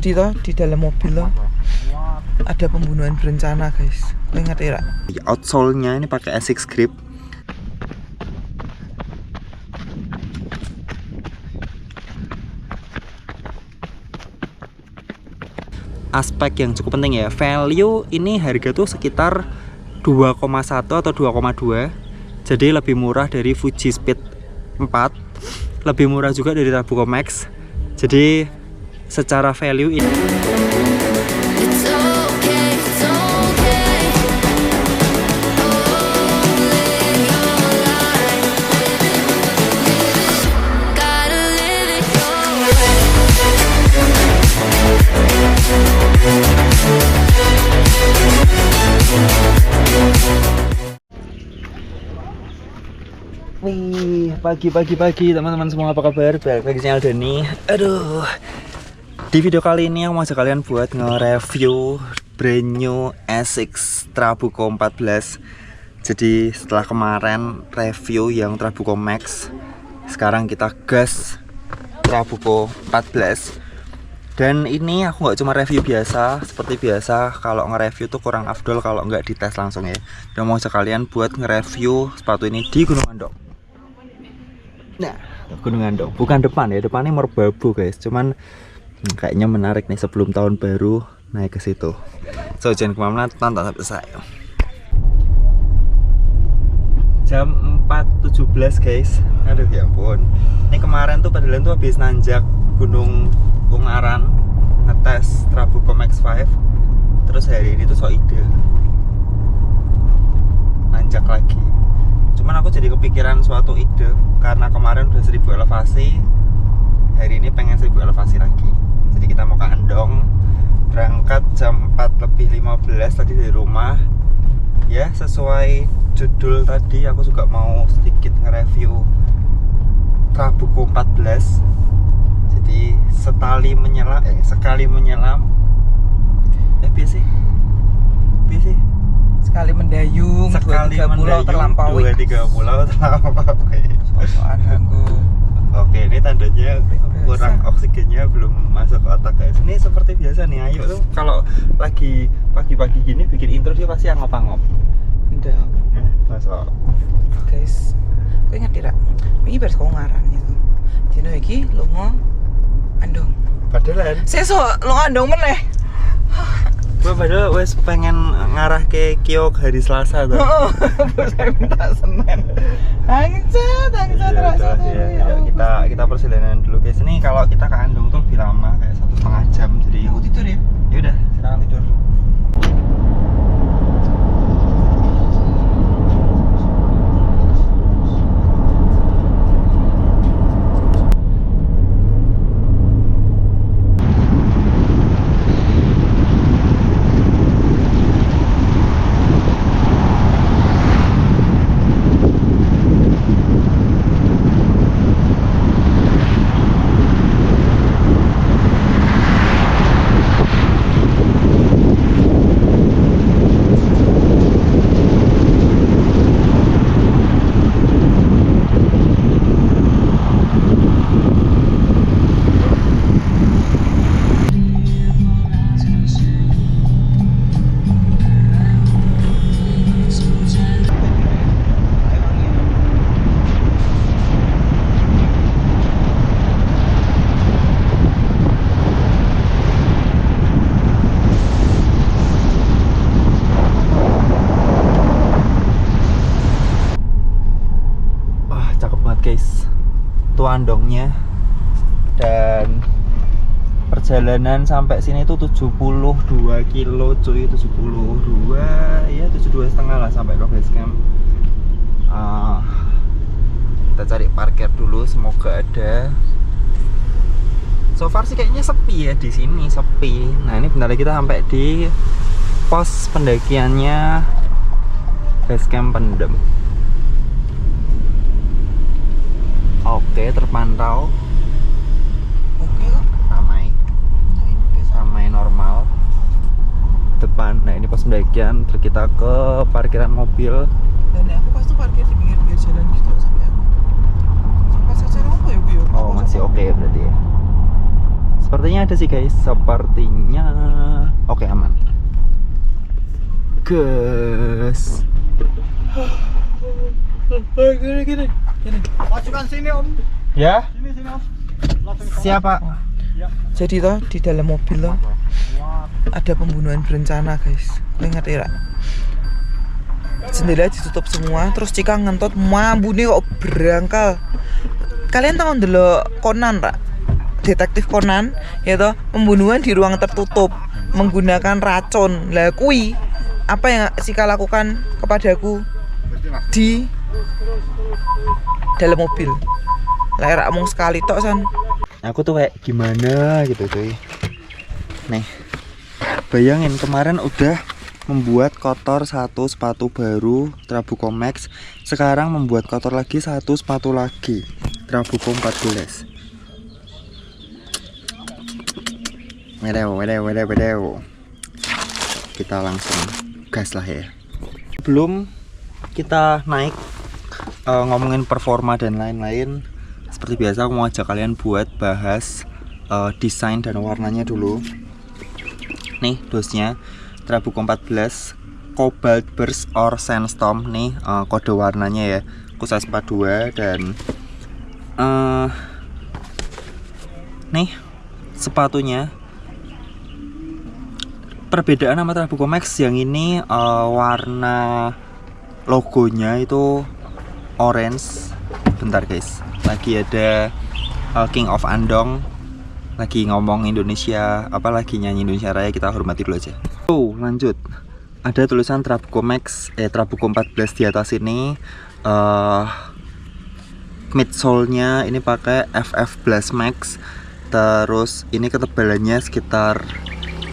Di dalam mobil loh ada pembunuhan berencana guys. Kau ingat ya? Outsole-nya ini pakai Essex grip. Aspek yang cukup penting ya, value ini harga tuh sekitar 2,1 atau 2,2. Jadi lebih murah dari Fuji Speed 4, lebih murah juga dari Trabuco Max. Jadi secara value ini wih, pagi teman-teman semua, apa kabar? Balik lagi channel Dani. Aduh, di video kali ini aku mau ajak kalian buat nge-review brand new Essex Trabuco 14. Jadi setelah kemarin review yang Trabuco Max, sekarang kita gas Trabuco 14. Dan ini aku nggak cuma review biasa, seperti biasa kalau nge-review tuh kurang afdol kalau nggak dites langsung ya. Dan mau ajak kalian buat nge-review sepatu ini di Gunung Andong. Nah, Gunung Andong, bukan depan ya, depannya Merbabu guys. Cuman kayaknya menarik nih sebelum tahun baru naik ke situ. So jangan kemana-mana, tonton sampai selesai. Jam 4.17 guys. Aduh ya ampun. Ini kemarin tuh padahal tuh habis nanjak Gunung Ungaran, ngetes Trabuco Max 5. Terus hari ini tuh so ide nanjak lagi. Cuman aku jadi kepikiran suatu ide, karena kemarin udah 1000 elevasi, hari ini pengen 1000 elevasi lagi. Jadi kita mau ke Andong, berangkat jam 4:15 tadi dari rumah. Ya sesuai judul tadi, aku juga mau sedikit nge-review Trabuco 14. Jadi sekali menyelam biasa Sekali mendayung, sekali 2-3 pulau terlampaui. 2-3 pulau terlampaui. Sosokan aku. Oke, ini tandanya kurang oksigennya belum masuk ke otak guys. Ini seperti biasa nih, Ayu tuh kalau lagi pagi-pagi gini bikin intro dia pasti angop-angop. Udah. Masuk. Guys, kau ingat tidak? Ini baru kau ngaran itu. Dino iki lunga Andong. Padahal Sesuk lunga Andong meneh. gue padahal wes pengen ngarah ke Kiok hari Selasa tuh. Saya minta Senin. Tangsat terasa. Kita perjalanan dulu guys. Ini kalau kita ke Andong tuh lebih lama, kayak 1,5 jam. Jadi Aku tidur ya. Ya udah, silakan tidur. Guys, itu Andongnya, dan perjalanan sampai sini itu 72 kilo cuy, 72 ya, 72,5 lah sampai ke base camp. Kita cari parkir dulu, semoga ada. So far sih kayaknya sepi ya di sini, sepi. Nah ini bentar lagi kita sampai di pos pendakiannya base camp Pendem. Oke, terpantau. Oke kok. Ramai normal. Depan, nah ini pos pendakian. Terus kita ke parkiran mobil. Dan aku pasti parkir di pinggir jalan gitu sampai aku. Sampai saja apa ya gue? Oh masih oke berarti ya. Sepertinya ada sih guys, sepertinya. Oke, aman. Gus. Gini. Masukkan sini om. Ya? Sini om. Siapa? Jadi toh di dalam mobil loh ada pembunuhan berencana guys. Kalian ngerti ya? Jendela ditutup semua, terus Cika ngentot mambune kok berangkal. Kalian tahu ndelok Conan, Pak? Detektif Conan, ya toh, pembunuhan di ruang tertutup menggunakan racun. Lah kui apa yang Cika lakukan kepadaku di dalam mobil. Lah rak mung sekali tok san. Aku tuh kayak gimana gitu cuy. Nih, bayangin kemarin udah membuat kotor satu sepatu baru Trabuco Max, sekarang membuat kotor lagi satu sepatu lagi Trabuco 14. Wedew. Kita langsung gas lah ya. Sebelum kita naik ngomongin performa dan lain-lain, seperti biasa aku mau ajak kalian buat bahas desain dan warnanya dulu. Nih dosnya Trabuco 14 Cobalt Burst or Sandstorm. Nih kode warnanya ya, khusus 42. Dan nih sepatunya, perbedaan sama Trabuco Max yang ini warna logonya itu orange. Bentar guys, lagi ada King of Andong lagi ngomong Indonesia, apa lagi nyanyi Indonesia Raya, kita hormati dulu aja. Lanjut, ada tulisan Trabuco Max, Trabuco 14 di atas ini. Midsole-nya ini pakai FF Blast Max. Terus ini ketebalannya sekitar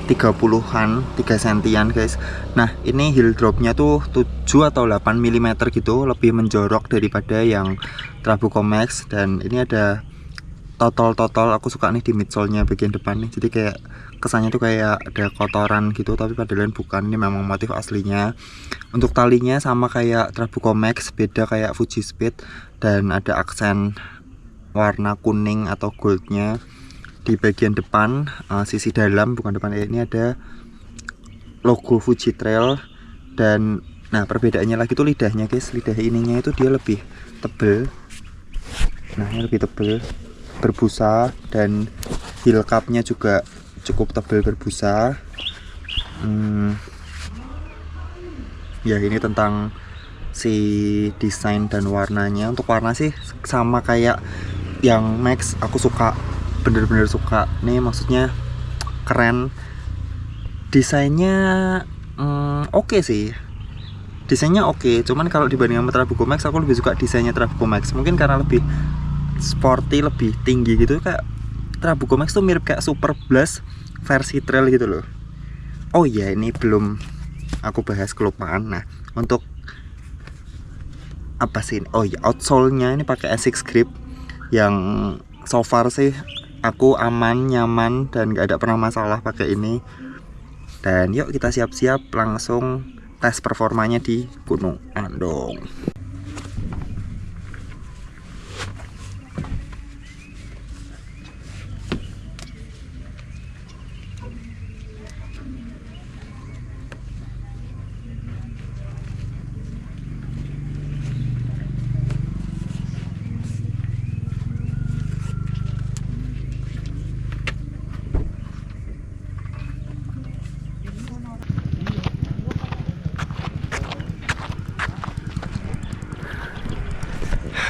30-an, 3 sentian guys. Nah ini heel dropnya tuh 7 atau 8 mm gitu, lebih menjorok daripada yang Trabuco Max. Dan ini ada totol aku suka nih di midsole-nya bagian depan nih, jadi kayak kesannya tuh kayak ada kotoran gitu, tapi padahal bukan, ini memang motif aslinya. Untuk talinya sama kayak Trabuco Max, beda kayak Fuji Speed, dan ada aksen warna kuning atau goldnya di bagian depan, sisi dalam, bukan depan, ini ada logo Fuji Trail. Dan nah perbedaannya lagi tuh lidahnya guys, lidah ininya itu dia lebih tebel. Nah ini lebih tebel, berbusa, dan heel cupnya juga cukup tebal berbusa. Ya ini tentang si desain dan warnanya. Untuk warna sih sama kayak yang Max, aku suka, bener-bener suka nih, maksudnya keren. Desainnya oke sih, desainnya oke. Cuman kalau dibanding sama Trabuco Max, aku lebih suka desainnya Trabuco Max, mungkin karena lebih sporty, lebih tinggi gitu. Kayak Trabuco Max tuh mirip kayak Super Blast versi trail gitu loh. Oh iya, ini belum aku bahas, kelupaan. Nah untuk apa sih ini? Oh iya, outsole-nya ini pakai Asics Grip yang so far sih aku aman, nyaman, dan gak ada pernah masalah pakai ini. Dan yuk kita siap-siap langsung tes performanya di Gunung Andong.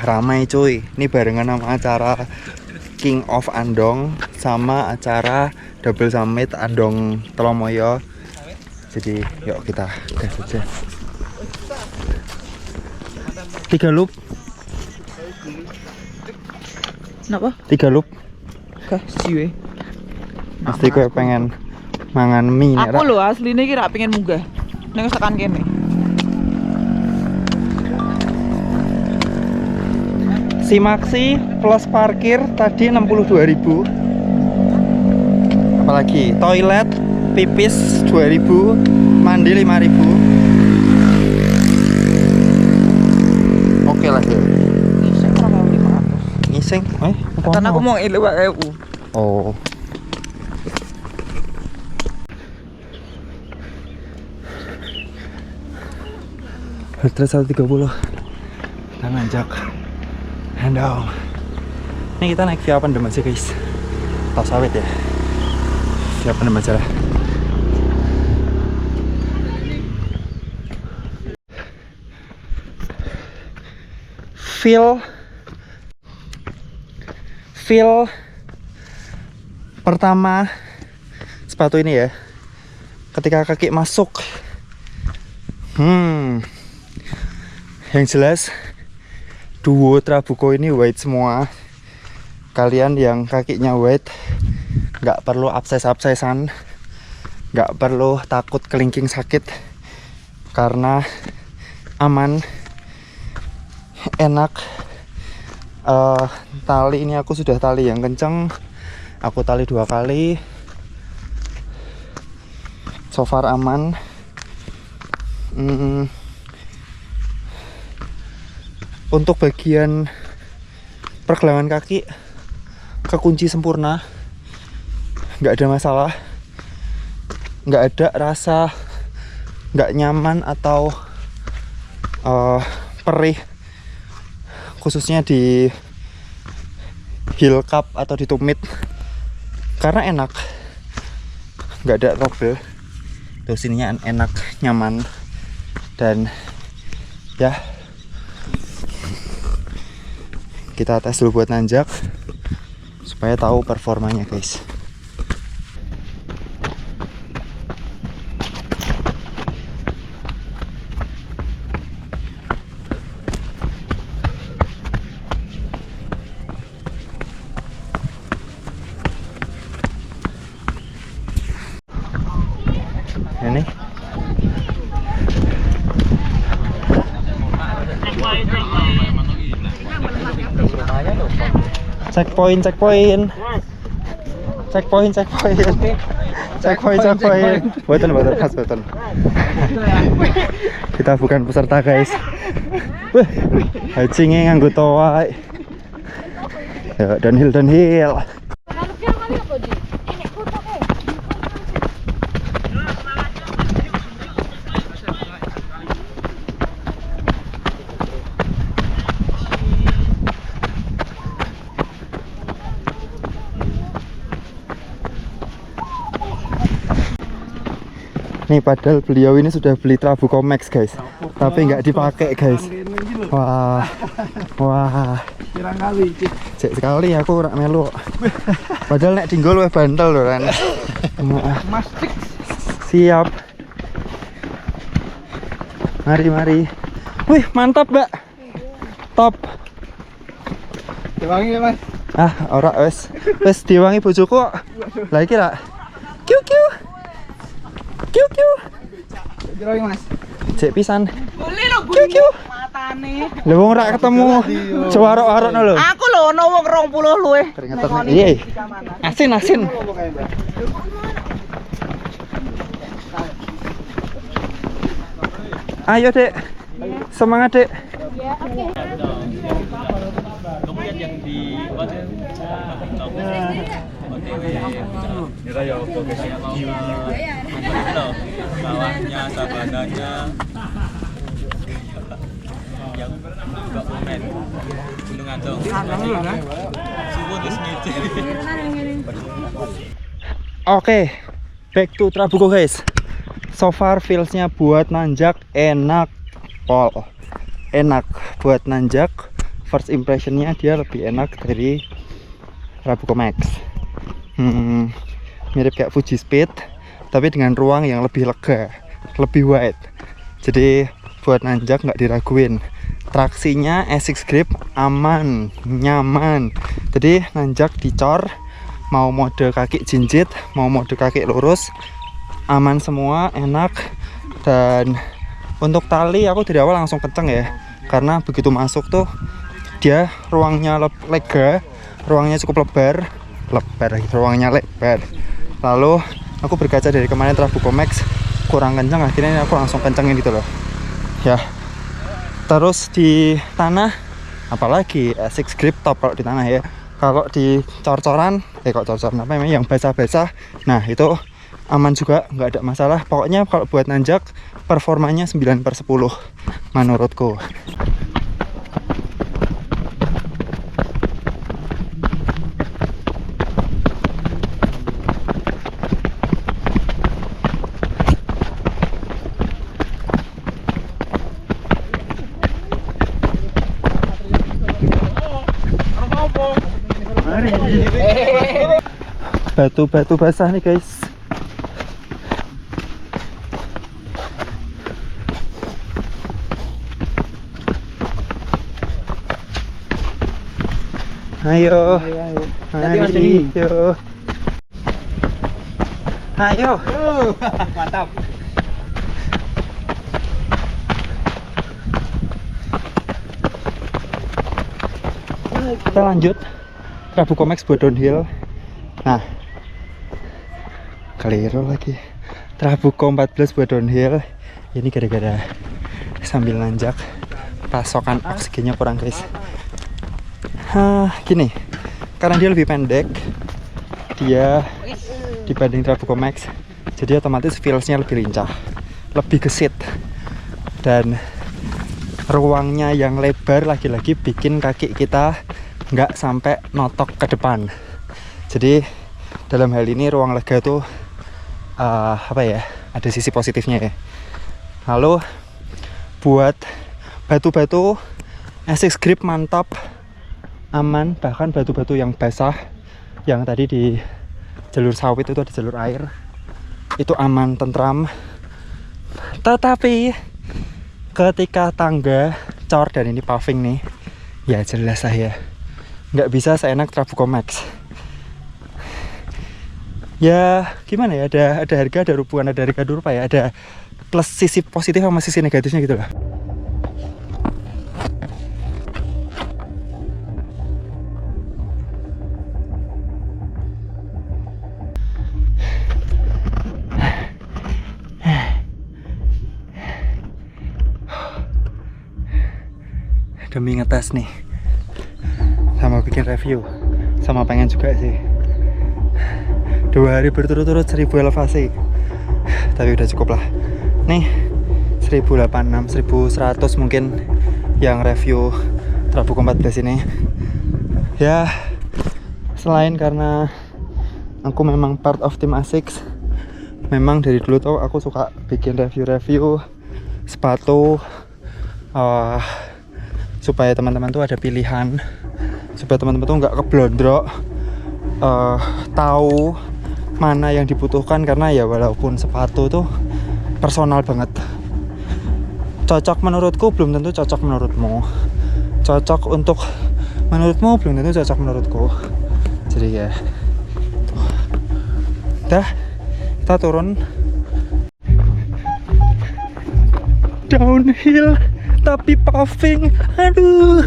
Ramai cuy, ini barengan sama acara King of Andong sama acara Double Summit Andong Telomoyo. Jadi yuk kita gas aja. 3 loop. Kenapa? 3 loop. Gas jiwe. Pasti gue pengen mangan mie. Aku lho asline iki rak pengen munggah. Ning tekan kene. Si Maxi plus parkir tadi 62.000. Apalagi toilet, pipis 2.000, mandi 5.000. Oke lah ya. Ngising berapa 500? Ngising? Kan aku mau 50.000. Oh. Heart rate 130. Kita nanjak and down. Ini kita naik via Pandem aja guys. Tol sawit ya. Via Pandem aja lah. Feel pertama sepatu ini ya, ketika kaki masuk, yang jelas duo Trabuco ini wide semua. Kalian yang kakinya wide nggak perlu abses-absesan, nggak perlu takut kelingking sakit, karena aman, enak. Tali ini aku sudah tali yang kenceng, aku tali 2 kali, so far aman. Untuk bagian pergelangan kaki kekunci sempurna, nggak ada masalah, nggak ada rasa nggak nyaman atau perih, khususnya di heel cup atau di tumit, karena enak, nggak ada trouble. Terus ininya enak, nyaman, dan ya kita tes dulu buat nanjak supaya tahu performanya guys. Ini checkpoint. Boten khas boten. Kita bukan peserta guys. Wih, hajingnya nganggo toa. Ya, downhill. Nih padahal beliau ini sudah beli Trabuco Max guys, tapi nggak dipakai guys. Wah, cek sekali aku rak melu. Padahal nek dinggol weh bantal loh kan. Siap. Mari. Wih mantap mbak. Top. Diwangi ya mas. Ora wes diwangi bojoku kok. Lah iki ra. Kiu. Diwangi mas. Cek pisan. Boleh lho Kiu. matane. Lha wong ora ketemu. Cewarok-arokno lho. Aku lho ono wong 20 luwe. Keringetan. Iya. Asin. Ayo dek, semangat dek. Kemudian yang di bawahnya sabananya yang enggak komen Gunung Andong subuh di sini. Oke, back to Trabuco guys. So far feelsnya buat nanjak enak, enak buat nanjak. First impressionnya dia lebih enak dari Trabuco Max. Mirip kayak Fuji Speed, tapi dengan ruang yang lebih lega, lebih wide. Jadi buat nanjak nggak diraguin. Traksinya Essex Grip aman, nyaman. Jadi nanjak dicor, mau mode kaki jinjit, mau mode kaki lurus, aman semua, enak. Dan untuk tali aku dari awal langsung kenceng ya, karena begitu masuk tuh dia ruangnya lega, ruangnya cukup lebar, ruangnya lebar. Lalu aku berkaca dari kemarin Trabuco Max kurang kenceng, akhirnya aku langsung kencengin gitu loh ya. Terus di tanah apalagi Essex Grip top kalau di tanah ya. Kalau di cor-coran, kok cor-coran apa namanya yang basah-basah, nah itu aman juga, nggak ada masalah. Pokoknya kalau buat nanjak performanya 9/10 menurutku. Batu-batu basah nih guys. Ayo. Ayo. Ayo. Mantap. Kita lanjut Trabucomax buat downhill. Nah, keliru lagi. Trabuco 14 buat downhill. Ini gara-gara sambil nanjak pasokan oksigennya kurang guys. Gini, karena dia lebih pendek, dia dibanding Trabucomax, jadi otomatis feelsnya lebih lincah, lebih gesit, dan ruangnya yang lebar lagi-lagi bikin kaki kita nggak sampai notok ke depan. Jadi dalam hal ini ruang lega tuh apa ya, ada sisi positifnya ya. Lalu buat batu-batu Essex grip mantap, aman. Bahkan batu-batu yang basah yang tadi di jalur sawit itu ada jalur air, itu aman, tentram. Tetapi ketika tangga cor dan ini paving nih, ya jelas saya nggak bisa seenak Trabucomax. Ya gimana ya, ada harga, ada rubuhan, ada harga rupa ya, ada plus sisi positif sama sisi negatifnya gitu lah. Demi ngetes nih, sama bikin review, sama pengen juga sih 2 hari berturut-turut 1000 elevasi, tapi udah cukup lah. Nih 1086, 1100 mungkin yang review Trabuco 14 ini. Ya selain karena aku memang part of tim ASICS, memang dari dulu tuh aku suka bikin review-review sepatu, supaya teman-teman tuh ada pilihan, supaya teman-teman tuh nggak keblondrok, tahu mana yang dibutuhkan. Karena ya walaupun sepatu tuh personal banget, cocok menurutku belum tentu cocok menurutmu, cocok untuk menurutmu belum tentu cocok menurutku. Jadi ya dah, kita turun downhill tapi paving, aduh.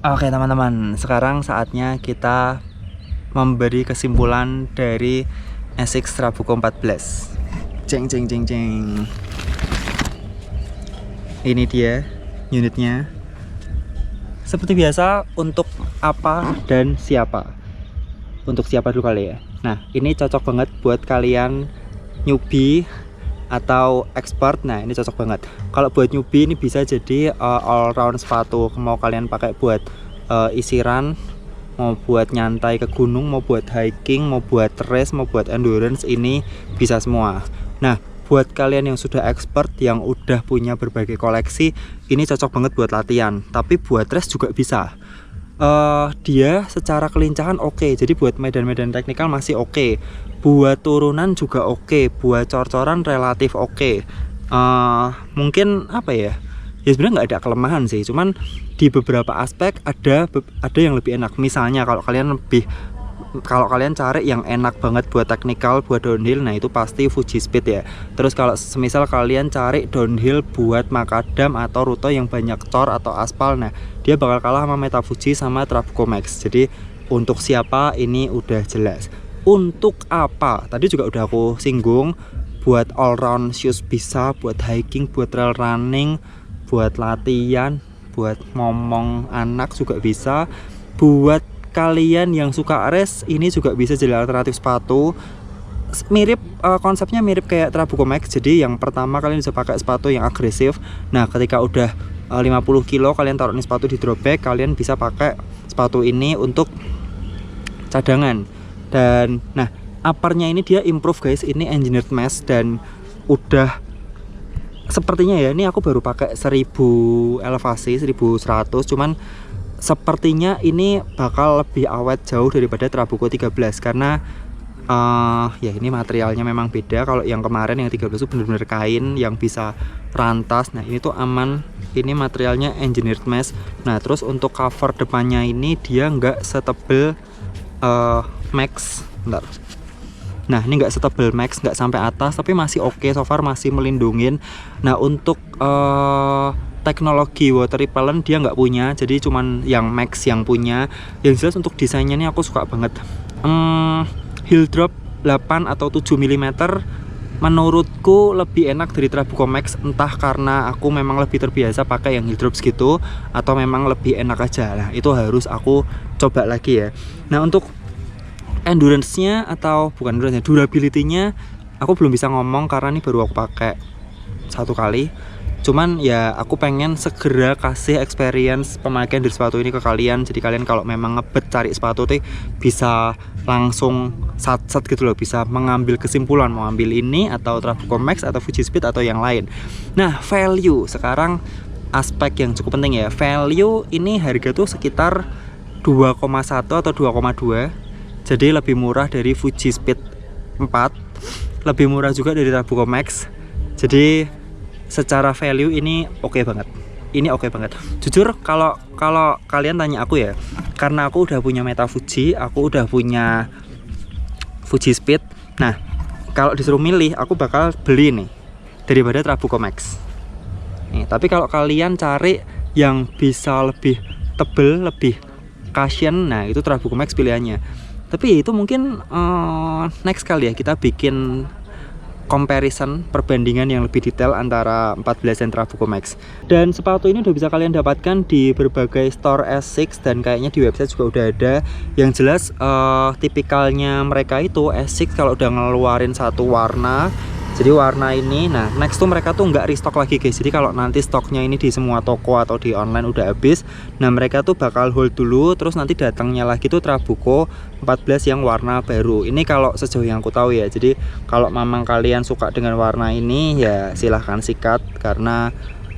Oke teman-teman, sekarang saatnya kita memberi kesimpulan dari ASICS Trabuco 14. Jeng jeng jeng jeng. Ini dia unitnya. Seperti biasa, untuk apa dan siapa. Untuk siapa dulu kali ya. Nah, ini cocok banget buat kalian newbie atau expert. Nah, ini cocok banget. Kalau buat newbie ini bisa jadi all round sepatu. Mau kalian pakai buat isiran, mau buat nyantai ke gunung, mau buat hiking, mau buat race, mau buat endurance, ini bisa semua. Nah, buat kalian yang sudah expert, yang udah punya berbagai koleksi, ini cocok banget buat latihan. Tapi buat race juga bisa. Dia secara kelincahan oke. Jadi buat medan-medan teknikal masih oke. Buat turunan juga oke. Buat cor-coran relatif oke. Mungkin apa ya? Ya sebenarnya nggak ada kelemahan sih. Cuman di beberapa aspek ada yang lebih enak. Misalnya kalau kalian cari yang enak banget buat teknikal, buat downhill, nah itu pasti Fuji Speed ya. Terus kalau semisal kalian cari downhill buat makadam atau rute yang banyak cor atau aspal, nah dia bakal kalah sama Meta Fuji sama Trabuco Max. Jadi untuk siapa ini udah jelas. Untuk apa? Tadi juga udah aku singgung, buat all round shoes bisa, buat hiking, buat trail running, buat latihan, buat ngomong anak juga bisa. Buat kalian yang suka race, ini juga bisa jadi alternatif sepatu. Mirip konsepnya mirip kayak Trabuco Max. Jadi yang pertama kalian bisa pakai sepatu yang agresif. Nah, ketika udah 50 kilo kalian taruh ini sepatu di drop bag, kalian bisa pakai sepatu ini untuk cadangan. Dan nah, uppernya ini dia improve guys, ini engineered mesh dan udah sepertinya ya, ini aku baru pakai 1000 elevasi 1100, cuman sepertinya ini bakal lebih awet jauh daripada Trabuco 13 karena ya ini materialnya memang beda. Kalau yang kemarin yang 13 itu bener-bener kain yang bisa rantas. Nah, ini tuh aman, ini materialnya engineered mesh. Nah, terus untuk cover depannya ini dia nggak setebel Max. Bentar. Nah, ini nggak setebel Max, nggak sampai atas, tapi masih oke, so far masih melindungin. Nah, untuk teknologi water repellent dia nggak punya, jadi cuman yang Max yang punya. Yang jelas untuk desainnya ini aku suka banget. Heel drop 8 atau 7 mm menurutku lebih enak dari Trabuco Max, entah karena aku memang lebih terbiasa pakai yang heel drop segitu atau memang lebih enak aja. Nah, itu harus aku coba lagi ya. Nah, untuk endurance-nya atau bukan endurance-nya, durability-nya aku belum bisa ngomong karena ini baru aku pakai 1 kali. Cuman ya aku pengen segera kasih experience pemakaian dari sepatu ini ke kalian. Jadi kalian kalau memang ngebet cari sepatu tuh bisa langsung sat-sat gitu loh, bisa mengambil kesimpulan mau ambil ini atau Trabuco Max atau Fujispeed atau yang lain. Nah, value sekarang aspek yang cukup penting ya. Value ini harga tuh sekitar 2,1 atau 2,2. Jadi lebih murah dari Fujispeed 4, lebih murah juga dari Trabuco Max. Jadi secara value ini oke banget. Ini oke banget. Jujur kalau kalian tanya aku ya, karena aku udah punya Meta Fuji, aku udah punya Fujispeed. Nah, kalau disuruh milih aku bakal beli nih daripada Trabuco Max. Nih, tapi kalau kalian cari yang bisa lebih tebel, lebih cushion, nah itu Trabuco Max pilihannya. Tapi itu mungkin next kali ya kita bikin comparison, perbandingan yang lebih detail antara 14 dan Trabuco Max. Dan sepatu ini udah bisa kalian dapatkan di berbagai store Asics dan kayaknya di website juga udah ada. Yang jelas tipikalnya mereka itu Asics kalau udah ngeluarin satu warna, jadi warna ini, nah next tuh mereka tuh nggak restock lagi guys. Jadi kalau nanti stoknya ini di semua toko atau di online udah habis, nah mereka tuh bakal hold dulu, terus nanti datangnya lagi tuh Trabuco 14 yang warna baru. Ini kalau sejauh yang aku tahu ya. Jadi kalau memang kalian suka dengan warna ini ya silahkan sikat, karena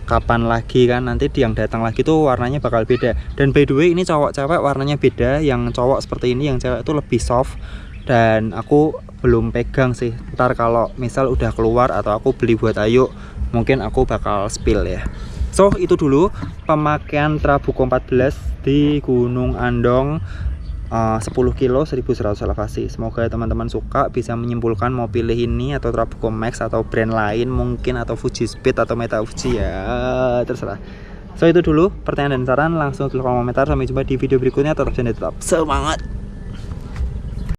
kapan lagi kan nanti yang datang lagi tuh warnanya bakal beda. Dan by the way ini cowok cewek warnanya beda. Yang cowok seperti ini, yang cewek itu lebih soft. Dan aku belum pegang sih, ntar kalau misal udah keluar atau aku beli buat Ayu mungkin aku bakal spill ya. So itu dulu pemakaian Trabuco 14 di Gunung Andong, 10 kilo 1100 elevasi. Semoga teman-teman suka, bisa menyimpulkan mau pilih ini atau Trabuco Max atau brand lain mungkin, atau Fujispeed atau Meta Fuji ya, terserah. So itu dulu pertanyaan dan saran, langsung tulis kolom komentar. Sampai jumpa di video berikutnya, tetap semangat.